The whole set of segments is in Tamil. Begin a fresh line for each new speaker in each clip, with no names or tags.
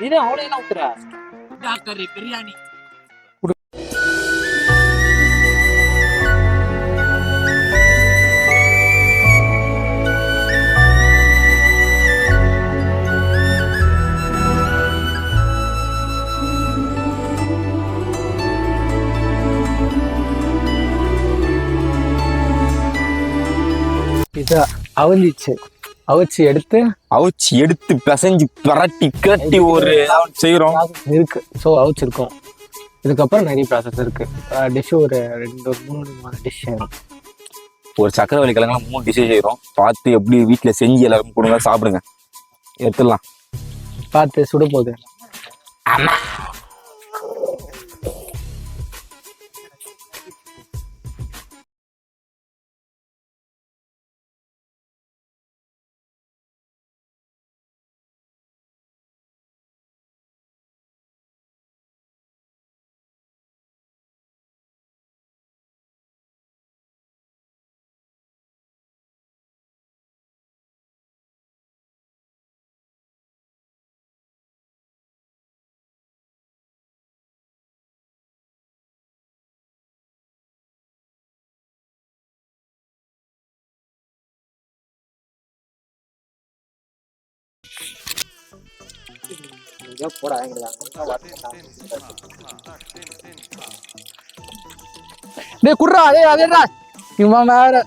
இது அவ்வளோ எல்லாம் ஊத்துறா கறி பிரியாணி.
இதை அவிச்சு எடுத்து பிசைஞ்சு பரட்டி கட்டி ஒரு செய்யறோம் இருக்கு. ஸோ அவிச்சிருக்கோம். இதுக்கப்புறம் நிறைய ப்ராசஸ் இருக்கு. டிஷ் ஒரு 3 டிஷ் செய்யணும்.
ஒரு சக்கரவள்ளி கிழங்குலாம் 3 டிஷ் செய்யறோம். பார்த்து எப்படி வீட்டுல செஞ்சு எல்லாருக்கும் கொடுங்க, சாப்பிடுங்க. எடுத்துடலாம்.
பார்த்து சுட போகுது.
ஆமா.
குர்ரா அதேடா இவன் வேற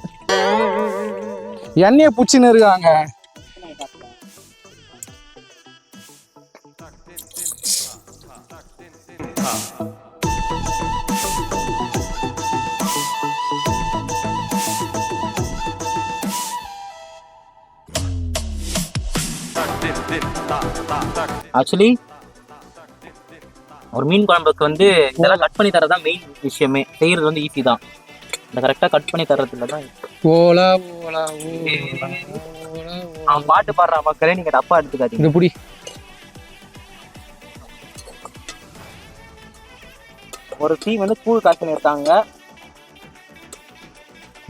எண்ணெய புச்சின்னு இருக்காங்க.
ஆக்சுவலி ஒரு மீன் குழம்புக்கு வந்து இதெல்லாம் கட் பண்ணி தரதான் மெயின் விஷயமே. செய்யறது வந்து ஈஸி தான். இந்த கரெக்டா கட் பண்ணி தர்றதுல தான் அவன் பாட்டு பாடுற மக்களே நீங்க தப்பா எடுத்துக்காதீங்க.
புடி
ஒரு டீ வந்து கூழ் காய்ச்சல் இருக்காங்க.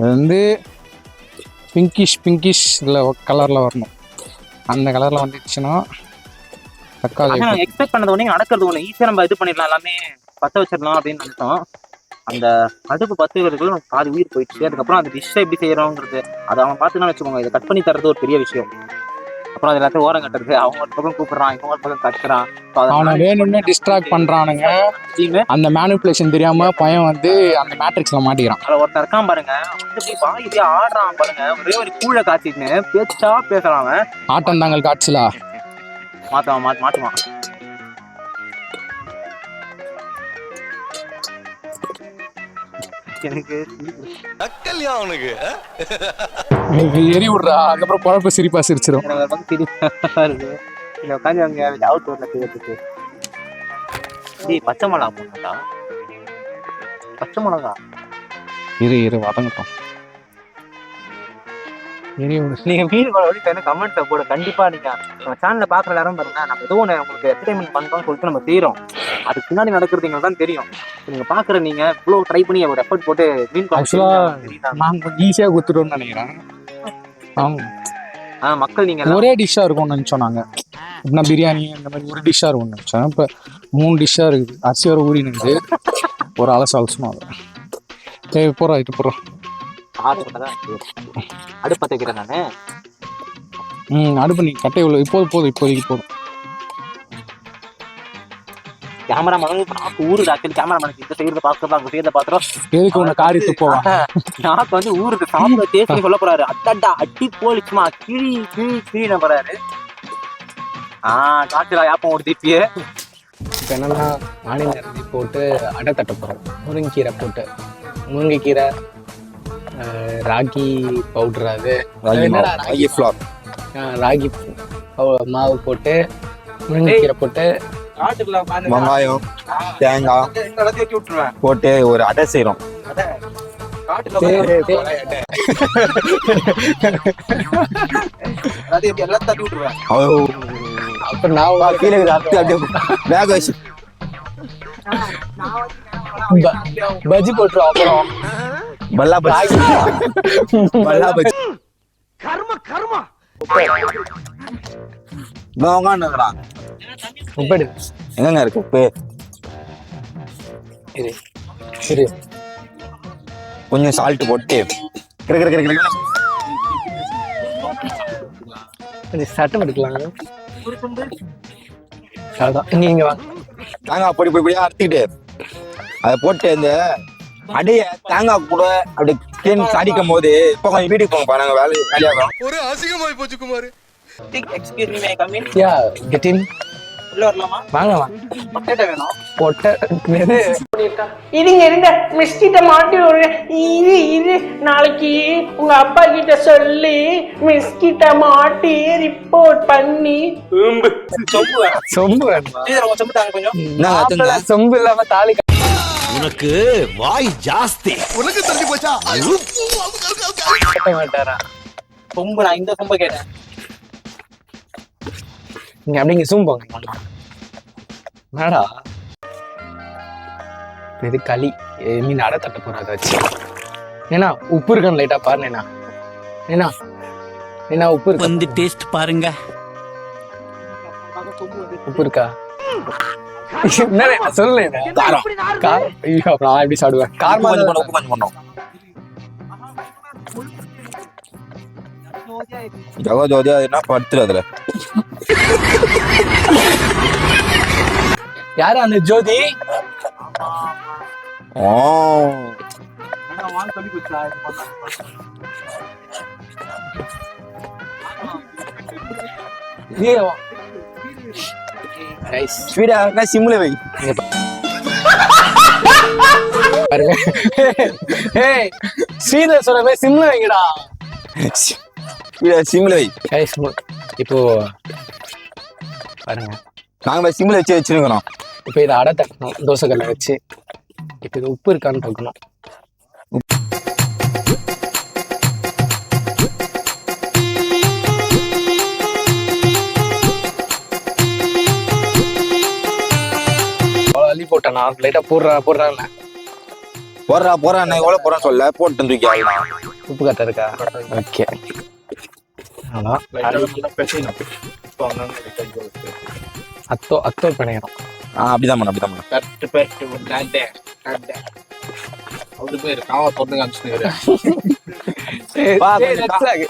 வந்து பிங்கிஷ் இல்லை கலர்ல வரணும். அந்த கலர்ல வந்துச்சுன்னா தக்காளி
எக்ஸ்பெக்ட் பண்ணது ஒண்ணு நடக்கிறது ஒண்ணு. ஈஸியா நம்ம இது பண்ணிடலாம், எல்லாமே பத்த வச்சிடலாம் அப்படின்னு நினைச்சோம். அந்த அடுப்பு பத்துக்கிறதுக்குள்ள நமக்கு பாதி உயிர் போயிடுச்சு. அதுக்கப்புறம் அந்த டிஷ்ஷை எப்படி செய்யறோங்கிறது அதை அவன் பார்த்துன்னு வச்சுக்கோங்க. இதை கட் பண்ணி தரது ஒரு பெரிய விஷயம். அப்புறம் அது எல்லாத்தையும் ஓரம் கட்டுறது, அவங்க ஒரு பக்கம் கூப்பிடுறான், இவங்க ஒரு பக்கம் கட்டுறான்.
அவனை வேணும்னு டிஸ்ட்ராக்ட் பண்றானுங்க. அந்த மேனிபுலேஷன் தெரியாம பையன் வந்து அந்த மேட்ரிக்ஸ்ல மாட்டிக்கிறான்.
அதுல ஒருத்தர் இருக்கான் பாருங்க, வாய் இப்படியே ஆடுறான் பாருங்க. ஒரே ஒரு கூழ காய்ச்சின்னு பேச்சா பேசுறான்.
ஆட்டம் தாங்கள் காய்ச்சலா
மாட்டுவான். எனக்கு
எரி விடுறா. அதுக்கப்புறம் குழப்ப சிரிப்பா சிரிச்சிடும்.
பச்சை மிளகா போட்டா பச்சை மிளகா
இரு வதங்கட்டும்.
நீங்க மீன் குழம்பு கமெண்ட்ல போட கண்டிப்பா. நீங்க நம்ம சேனல்ல பாக்குற எல்லாரும் பாருங்க, நம்ம ஏதோ ஒண்ணு உங்களுக்கு என்டர்டைன்மெண்ட் பண்றோம்னு சொல்லிட்டு நம்ம செய்யறோம். அதுக்கு பின்னாடி நடக்கிறதுங்க தான் தெரியும். நீங்க பாக்குற நீங்க இவ்வளவு ட்ரை பண்ணி ஒரு எஃபர்ட் போட்டு மீன் குழம்பு
நான் கொஞ்சம் ஈஸியா குத்துட்டோம்னு நினைக்கிறேன்.
மக்கள் நீங்க
ஒரே டிஷ்ஷா இருக்கும்னு நினைச்சோம். நாங்க எப்படின்னா பிரியாணி அந்த மாதிரி ஒரு டிஷ்ஷா இருக்கும்னு நினைச்சோம். இப்ப 3 டிஷ்ஷா இருக்குது. அரிசி வர ஊறி நின்று ஒரு அலசணும். அதை போறோம் இது போறோம்.
அடுப்பு பத்த வைக்கிறேன் நானு.
அடுப்பு நீ கட்டை உள்ள இப்போதைக்கு போதும்.
கேமராமேன் ஊருக்கு ஆக்சுவலி கேமராமேன் இந்த செய்யறத பாக்குறோம். எதுக்கு உன்னை காரிட்டு போவான். எனக்கு வந்து ஊருக்கு சாப்பிட டேஸ்ட் சொல்ல போறாரு. அட்டா அட்டி போலிச்சுமா கிழி போறாரு. காய்ச்சலா யாப்பம் ஒரு தீப்பியே.
இப்போ என்னன்னா ஆனியன் அரிசி போட்டு அடை தட்ட போகிறோம். முருங்கைக்கீரை போட்டு முருங்கைக்கீரை ராகி பவுடர், அது ராகி மாவு போட்டு முருங்கைக்கீரை போட்டு
வெங்காயம் தேங்காய் போட்டு ஒரு அடை செய்யறோம்.
அப்ப நான் கீழே பேக் வச்சு பஜ்ஜி போட்டுருவோம். அப்புறம்
பல்லா பஜ்ஜி
கர்ம
உட்காந்துக்கிறான்.
உப்பு எடு.
எங்கங்க இருக்கு உப்பு?
இரு இரு.
கொஞ்சம் சால்ட் போட்டு
கொஞ்சம் சட்டம் எடுக்கலாம். அதான் இங்க வாங்க.
தேங்காய் பொடி பொடியா அரைச்சிக்கிட்டு அதை போட்டு இந்த அடைய தேங்காய் கூட அப்படி தேன் சாடிக்கும் போது இப்போ கொஞ்சம் வீட்டுக்கு போங்கப்பா, நாங்க வேலையாகிறோம்.
ஒரு அசிங்கமாய் போச்சு Kumar.
Excuse me, may come in?
Yeah get in.
உள்ள வரலாமா?
வாங்க வாங்க.
பொட்டேட்டோ வேணும்.
இருங்க மிஸ்கிட்ட மாட்டி விடுறேன். இது நாளைக்கு உங்க அப்பா கிட்ட சொல்லி மிஸ்கிட்ட மாட்டி ரிப்போர்ட் பண்ணி
சொம்பு வேணும்.
சொம்பு வேணுமா?
கொஞ்சம் சொம்பு தாங்க கொஞ்சம்.
என்னங்க அத்தங்க?
சொம்பு இல்லாம தாலி
உனக்கு வாய் ஜாஸ்தி. உனக்கு தள்ளி போச்சா?
கட்ட மாட்டாரா?
சொம்பு நான் இந்த சொம்பை கேட்டேன்.
நீங்க அப்படிங்க சூம் போங்க. என்னடா இது களி மீன் அடை தட்ட போறாங்க வச்சு. ஏன்னா உப்பு இருக்கான்னு லைட்டா பாருண்ணா. என்ன உப்பு இருக்கு?
வந்து டேஸ்ட் பாருங்க.
உப்பு இருக்கா? என்ன சொல்லு.
காரம்
காரம். ஐயோ நான் எப்படி சாப்பிடுவேன்? காரமா
கொஞ்சம் பண்ணோம், உப்பு கொஞ்சம் பண்ணோம். ஜகா ஜோதியா என்ன படுத்துரு அதுல.
யாரு அந்த ஜோதி?
ஓ ஸ்வீடா சிம்ல வை.
பாருங்க. ஏய் ஸ்ரீதர் சொல்றவே சிம்ல வைங்கடா.
சிம்ல வை.
கைஸ் இப்போ பாருங்க.
நாங்க சிம்ல வச்சிருக்கிறோம்.
இப்போ இதை அடை தட்டணும் தோசைக்கல்ல வச்சு. இப்போ இது உப்பு இருக்கான்னு பார்க்கணும். அள்ளி போட்டேன் நான் லைட்டா போடுறான்
போடுறா நான் எவ்வளவு போறேன்னு சொல்ல போட்டு தூக்கி ஆகலாம்.
உப்பு கட்ட இருக்கா? ஓகே அத்தோ பிணையணும்.
அப்படிதான் பண்ண அப்படிதான்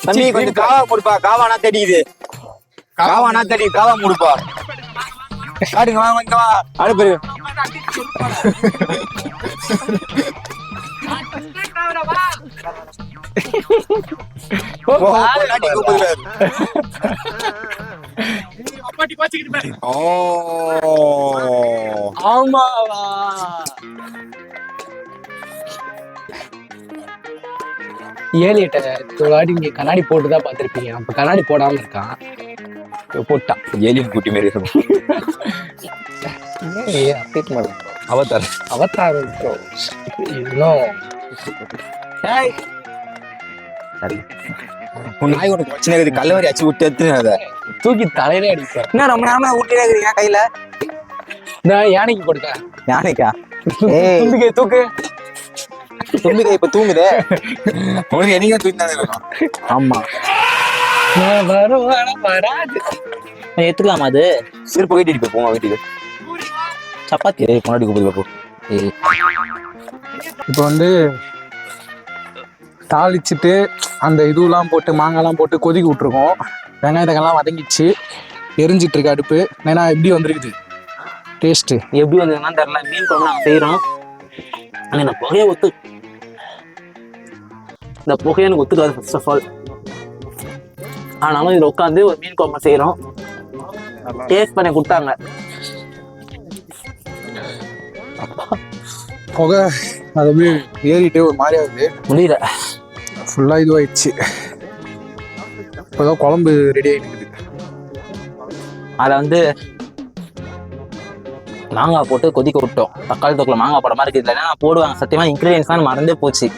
தம்பி கொஞ்சம் காவா முடுப்பா. காவானா தெரியுது. காவா முடுப்பா. காடுங்க வாங்க இங்க வா. அடுப்பு
ஆமாவா? ஏழு எட்ட தொழிலாடி இங்க கண்ணாடி போட்டுதான் பாத்திருப்பீங்க. அப்ப கண்ணாடி போடாம இருக்கான். போட்டான்
ஏலியன் குட்டி மாரி இருக்கும்.
அவதார் இன்னும்
நாய் உனக்கு பிரச்சனை இருக்குது. கல்லவரி அச்சு விட்டு எடுத்து அதை
தூக்கி தலையிலே அடிப்பேன்.
என்ன ரொம்ப நேரமா ஊட்டிலே இருக்கிறீங்க கையில?
நான் யானைக்கு கொடுத்தேன்.
யானைக்கா?
தும்பிக்கை தூக்கு.
தும்பிக்கை இப்ப தூங்குதே. உனக்கு என்னைக்கு தூங்கினா? ஆமா
வராது.
எடுத்துக்கலாமா? அது
சிறப்பு வீட்டு போங்க வீட்டுக்கு.
சப்பாத்தி
முன்னாடி கூப்பிடுப்போ.
இப்போ வந்து தாளிச்சுட்டு அந்த இதுலாம் போட்டு மாங்காய்லாம் போட்டு கொதிக்க விட்டுருக்கோம். வெங்காயத்தங்கெல்லாம் வதங்கிச்சு. எரிஞ்சிட்டு இருக்கு அடுப்பு. ஏன்னா எப்படி வந்துருக்குது டேஸ்ட்டு?
எப்படி வந்ததுன்னா தெரியல. மீன் குழம்பு நாங்கள் செய்கிறோம். ஆனால் இந்த புகையை இந்த புகையை எனக்கு ஒத்துக்காது ஃபர்ஸ்ட் ஆஃப் ஆல். ஆனாலும் இதில் உட்காந்து ஒரு மீன் குழம்பு செய்கிறோம். டேஸ்ட் பண்ணி கொடுத்தாங்க.
புகை அது ஏறிட்டு ஒரு மாதிரி ஆகுது.
முடியல.
ஃபுல்லாக இதுவாகிடுச்சு. இப்போதான் குழம்பு ரெடி ஆகிட்டு இருக்குது.
அதை வந்து மாங்காய் போட்டு கொதிக்க விட்டோம். தக்காளி தொக்கில் மாங்காய் போட மாதிரி இருக்குது. இல்லைன்னா போடுவாங்க சத்தியமாக. இன்க்ரீடியன்ஸ் தான் மறந்தே போச்சு.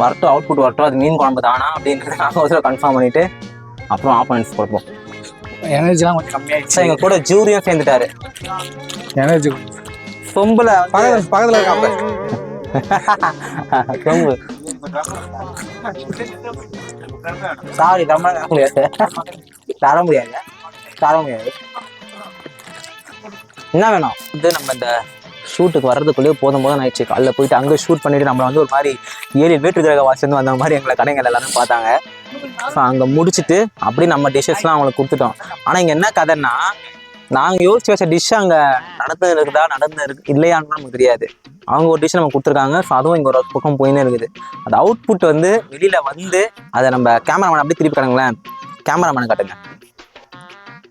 வரட்டும், அவுட்புட் வரட்டும். அது மீன் குழம்பு தானா அப்படின்றது நாங்கள் ஒரு கன்ஃபார்ம் பண்ணிட்டு அப்புறம் ஆப்போனன்ட்ஸ் கொடுப்போம்.
எனர்ஜிலாம் கொஞ்சம் கம்மியாகிடுச்சு.
எங்கள் கூட ஜூரியும் சேர்ந்துட்டாரு.
எனர்ஜி
சொம்புல
பக்கத்தில் இருக்காங்க.
சொம்பு சாரி தர முடியாது.
என்ன வேணும்
வந்து நம்ம இந்த ஷூட்டுக்கு வர்றதுக்குள்ளேயே போதும் ஆயிடுச்சு. காலைல போயிட்டு அங்கே ஷூட் பண்ணிட்டு நம்மளை வந்து ஒரு மாதிரி ஏரியில் வேற்று கிரக வாசிலேருந்து வந்த மாதிரி எங்களை கடைகள் எல்லாமே பார்த்தாங்க. ஸோ அங்கே முடிச்சுட்டு அப்படியே நம்ம டிஷ்ஷஸ்லாம் அவங்களுக்கு கொடுத்துட்டோம். ஆனால் இங்கே என்ன கதைன்னா, நாங்கள் யோசிச்சு வச்ச டிஷ் அங்கே நடந்து இல்லையான்னு நமக்கு தெரியாது. அவங்க ஒரு டிஷ் நம்ம கொடுத்துருக்காங்க. ஸோ அதுவும் இங்கே ஒரு பக்கம் போயின்னே இருக்குது. அந்த அவுட்புட் வந்து வெளியில் வந்து அதை நம்ம கேமராமேன் அப்படியே திருப்பி காட்டுங்களேன். கேமராமேனை காட்டுங்க.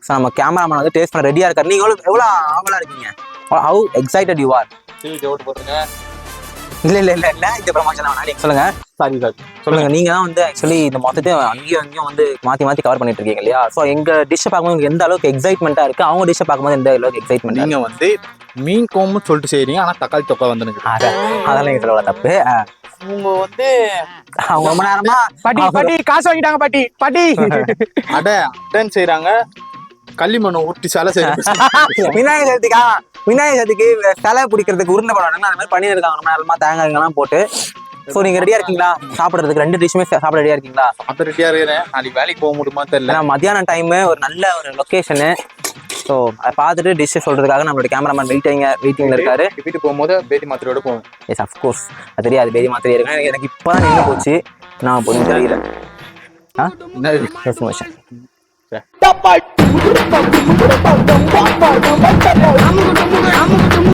ஸோ நம்ம கேமராமேன் வந்து டேஸ்ட் பண்ண ரெடியாக இருக்காரு. நீங்கள் எவ்வளோ ஆவலாக இருக்கீங்க? How excited you are? இல்லை இந்த ப்ரமோஷன் நீங்கள் சொல்லுங்க. சொல்லுங்க. நீங்க தான் வந்து ஆக்சுவலி இந்த மொத்தத்தையும் அங்கேயும் வந்து மாற்றி கவர் பண்ணிட்டு இருக்கீங்க இல்லையா? ஸோ எங்க டிஷ்ஷை பார்க்கும்போது எந்த அளவுக்கு எக்ஸைட்மெண்ட்டாக இருக்கு, அவங்க டிஷ்ஷை பார்க்கும்போது எந்த அளவுக்கு எக்ஸைட்மெண்ட்?
நீங்க வந்து மீன் கோம்னு சொல்லிட்டு செய்றீங்க, ஆனா தக்காளி தொக்கா வந்துருக்கு.
அதெல்லாம் நீங்க சொல்ல தப்பு.
அவங்க வந்து
அவங்க ரொம்ப நேரமா
பாட்டி காசு வாங்கிட்டாங்க பாட்டி
அடன் செய்யறாங்க, களிமண்ணை ஊட்டி சிலை செய்யறாங்க.
விநாயகர் சதுர்த்திக்கு தலை பிடிக்கிறதுக்கு உருண்டை போடுவாங்க. அந்த மாதிரி பண்ணியிருக்காங்க ரொம்ப நேரமா, தேங்காய்லாம் போட்டு. ஸோ நீங்க ரெடியா இருக்கீங்களா சாப்பிட்றதுக்கு? 2 டிஷ்ஷுமே சாப்பிட ரெடியா இருக்கீங்களா?
அப்ப ரெடியா இருக்கிறேன். நாளைக்கு வேலைக்கு போக முடியுமா தெரியல.
மத்தியானம் டைம் ஒரு நல்ல ஒரு லொக்கேஷனு. ஸோ அதை பார்த்துட்டு டிஷ் சொல்றதுக்காக நம்மளோட கேமராமேன் வெயிட்டிங்ல இருக்காரு.
வீட்டுக்கு போகும்போது பேதி மாத்திரையோட போவேன்.
எஸ் அஃப்கோர்ஸ் அது தெரியாது, பேதி மாத்திரை இருக்கு. எனக்கு இப்போதான் நின்று போச்சு, நான் போதும் தெரியல.
என்ன
ஆ